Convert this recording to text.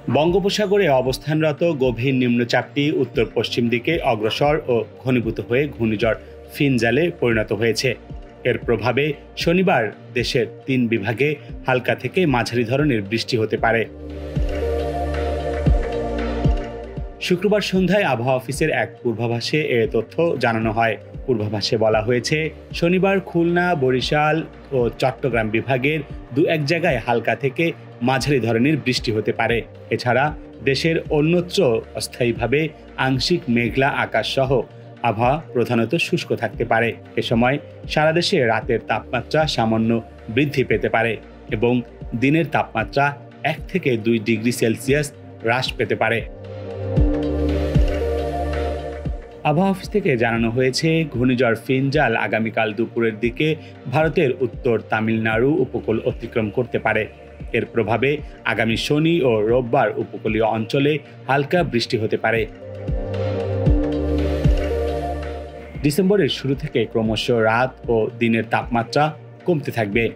বঙ্গোপসাগরে অবস্থানরত গভীর নিম্নচাপটি উত্তর পশ্চিম দিকে অগ্রসর ও ঘনীভূত হয়ে ঘূর্ণিঝড় ফিনজালে পরিণত হয়েছে। এর প্রভাবে শনিবার দেশের ৩ বিভাগে হালকা থেকে মাঝারি ধরনের বৃষ্টি হতে পারে। শুক্রবার সন্ধ্যায় আবহাওয়া অফিসের এক পূর্বাভাসে এ তথ্য জানানো হয়। পূর্বাভাসে বলা হয়েছে, শনিবার খুলনা, বরিশাল ও চট্টগ্রাম বিভাগের দু-এক জায়গায় হালকা থেকে মাঝারি ধরনের বৃষ্টি হতে পারে। এছাড়া দেশের অন্যত্র অস্থায়ীভাবে আংশিক মেঘলা আকাশ সহ আবহাওয়া প্রধানত শুষ্ক থাকতে পারে। এ সময় সারা দেশে রাতের তাপমাত্রা সামান্য বৃদ্ধি পেতে পারে এবং দিনের তাপমাত্রা ১ থেকে ২ ডিগ্রি সেলসিয়াস হ্রাস পেতে পারে। আবহাওয়া অফিস থেকে জানানো হয়েছে, ঘূর্ণিঝড় ফিনজাল আগামীকাল দুপুরের দিকে ভারতের উত্তর তামিলনাড়ু উপকূল অতিক্রম করতে পারে। এর প্রভাবে আগামী শনি ও রোববার উপকূলীয় অঞ্চলে হালকা বৃষ্টি হতে পারে। ডিসেম্বরের শুরু থেকে ক্রমশ রাত ও দিনের তাপমাত্রা কমতে থাকবে।